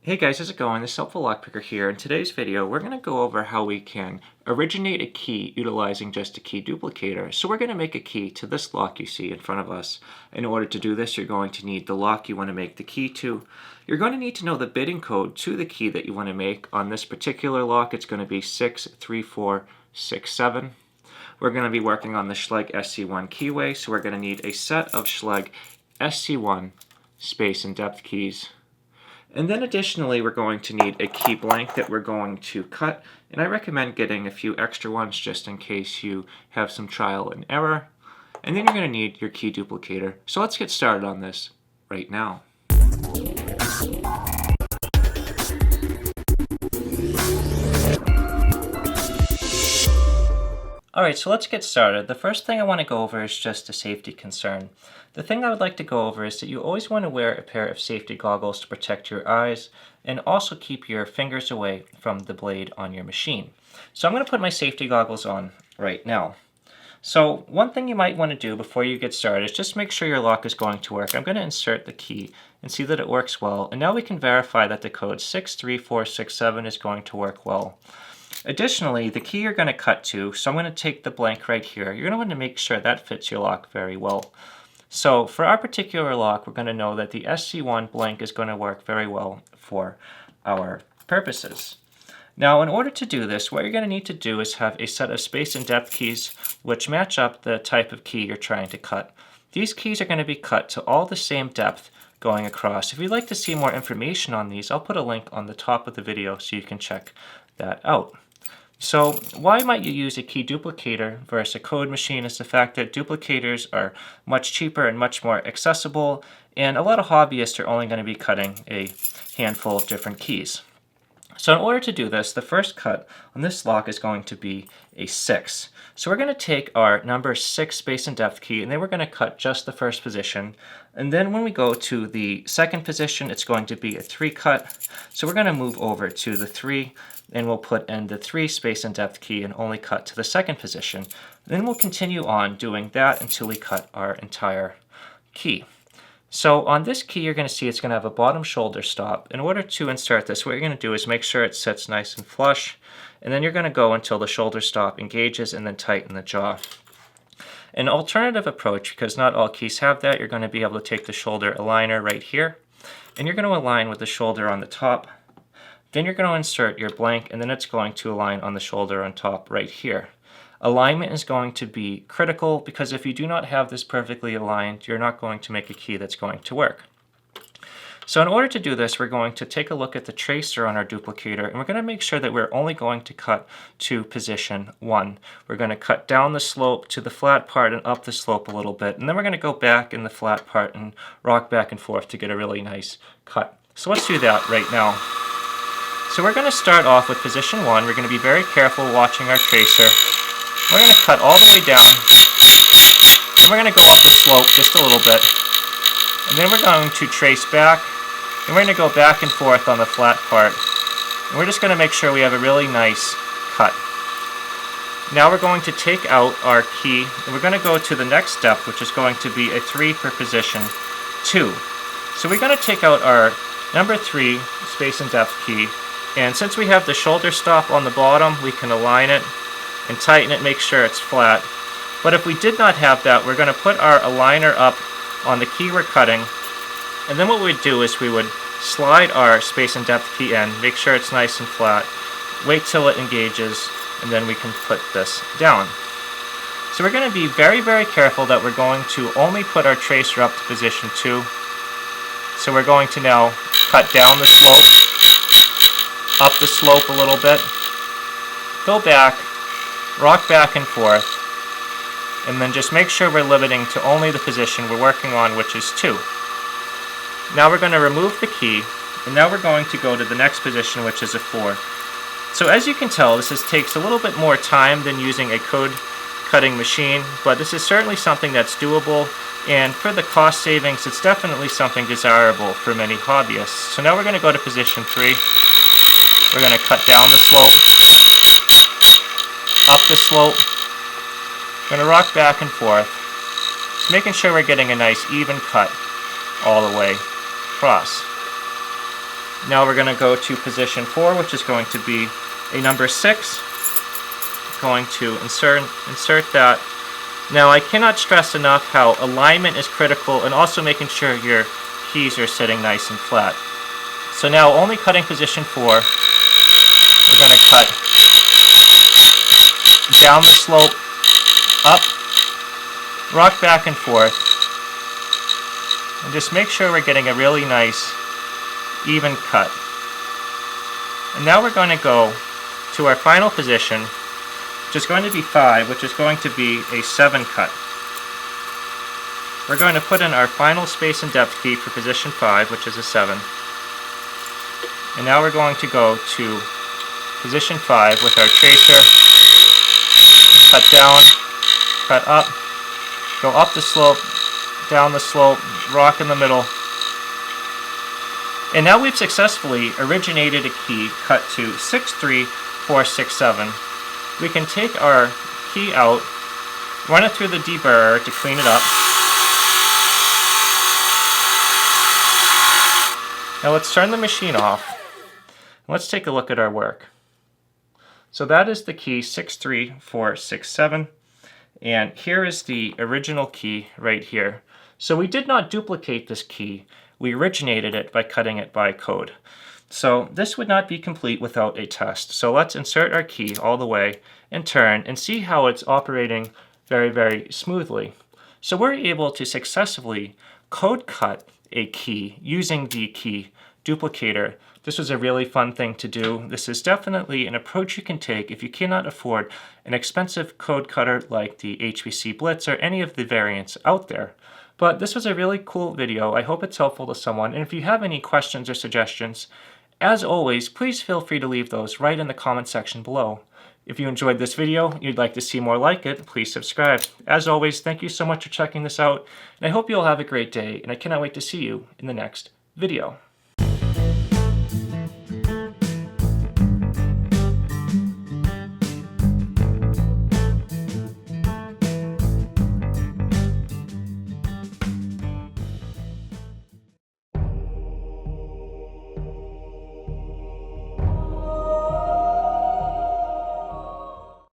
Hey guys, how's it going? This is HelpfulLockPicker here. In today's video, we're going to go over how we can originate a key utilizing just a key duplicator. So we're going to make a key to this lock you see in front of us. In order to do this, you're going to need the lock you want to make the key to. You're going to need to know the bitting code to the key that you want to make. On this particular lock, it's going to be 63467. We're going to be working on the Schlage SC1 keyway, so we're going to need a set of Schlage SC1 space and depth keys. And then additionally, we're going to need a key blank that we're going to cut, and I recommend getting a few extra ones just in case you have some trial and error. And then you're going to need your key duplicator. So let's get started on this right now. Alright, so let's get started. The first thing I want to go over is just a safety concern. The thing I would like to go over is that you always want to wear a pair of safety goggles to protect your eyes and also keep your fingers away from the blade on your machine. So I'm going to put my safety goggles on right now. So one thing you might want to do before you get started is just make sure your lock is going to work. I'm going to insert the key and see that it works well, and now we can verify that the code 63467 is going to work well. Additionally, the key you're going to cut to, so I'm going to take the blank right here. You're going to want to make sure that fits your lock very well. So for our particular lock, we're going to know that the SC1 blank is going to work very well for our purposes. Now, in order to do this, what you're going to need to do is have a set of space and depth keys which match up the type of key you're trying to cut. These keys are going to be cut to all the same depth going across. If you'd like to see more information on these, I'll put a link on the top of the video so you can check that out. So why might you use a key duplicator versus a code machine is the fact that duplicators are much cheaper and much more accessible, and a lot of hobbyists are only going to be cutting a handful of different keys. So in order to do this, the first cut on this lock is going to be a 6. So we're going to take our number 6 space and depth key, and then we're going to cut just the first position. And then when we go to the second position, it's going to be a 3 cut. So we're going to move over to the 3, and we'll put in the 3 space and depth key and only cut to the second position. Then we'll continue on doing that until we cut our entire key. So on this key, you're going to see it's going to have a bottom shoulder stop. In order to insert this, what you're going to do is make sure it sits nice and flush, and then you're going to go until the shoulder stop engages and then tighten the jaw. An alternative approach, because not all keys have that, you're going to be able to take the shoulder aligner right here, and you're going to align with the shoulder on the top. Then you're going to insert your blank, and then it's going to align on the shoulder on top right here. Alignment is going to be critical because if you do not have this perfectly aligned, you're not going to make a key that's going to work. So in order to do this, we're going to take a look at the tracer on our duplicator, and we're going to make sure that we're only going to cut to position 1. We're going to cut down the slope to the flat part and up the slope a little bit, and then we're going to go back in the flat part and rock back and forth to get a really nice cut. So let's do that right now. So we're going to start off with position 1. We're going to be very careful watching our tracer. We're going to cut all the way down, and we're going to go up the slope just a little bit. And then we're going to trace back, and we're going to go back and forth on the flat part. And we're just going to make sure we have a really nice cut. Now we're going to take out our key, and we're going to go to the next step, which is going to be a 3 for position 2. So we're going to take out our number 3 space and depth key, and since we have the shoulder stop on the bottom, we can align it and tighten it, make sure it's flat. But if we did not have that, we're going to put our aligner up on the key we're cutting, and then what we'd do is we would slide our space and depth key in, make sure it's nice and flat, wait till it engages, and then we can put this down. So we're going to be very, very careful that we're going to only put our tracer up to position 2. So we're going to now cut down the slope, up the slope a little bit, go back, rock back and forth, and then just make sure we're limiting to only the position we're working on, which is 2. Now we're going to remove the key, and now we're going to go to the next position, which is a 4. So as you can tell, this takes a little bit more time than using a code cutting machine, but this is certainly something that's doable, and for the cost savings, it's definitely something desirable for many hobbyists. So now we're going to go to position 3. We're going to cut down the slope, up the slope. We're going to rock back and forth, just making sure we're getting a nice even cut all the way across. Now we're going to go to position 4, which is going to be a number 6. Going to insert that. Now I cannot stress enough how alignment is critical, and also making sure your keys are sitting nice and flat. So now, only cutting position 4, we're going to cut down the slope, up, rock back and forth, and just make sure we're getting a really nice even cut. And now we're going to go to our final position, which is going to be 5, which is going to be a 7 cut. We're going to put in our final space and depth key for position 5, which is a 7. And now we're going to go to position 5 with our tracer, cut down, cut up, go up the slope, down the slope, rock in the middle. And now we've successfully originated a key cut to 63467. We can take our key out, run it through the deburrer to clean it up. Now let's turn the machine off. Let's take a look at our work. So that is the key 63467, and here is the original key right here. So we did not duplicate this key, we originated it by cutting it by code. So this would not be complete without a test. So let's insert our key all the way and turn and see how it's operating very, very smoothly. So we're able to successfully code cut a key using the Key Duplicator. This was a really fun thing to do. This is definitely an approach you can take if you cannot afford an expensive code cutter like the HPC Blitz or any of the variants out there. But this was a really cool video. I hope it's helpful to someone. And if you have any questions or suggestions, as always, please feel free to leave those right in the comment section below. If you enjoyed this video and you'd like to see more like it, please subscribe. As always, thank you so much for checking this out, and I hope you all have a great day, and I cannot wait to see you in the next video.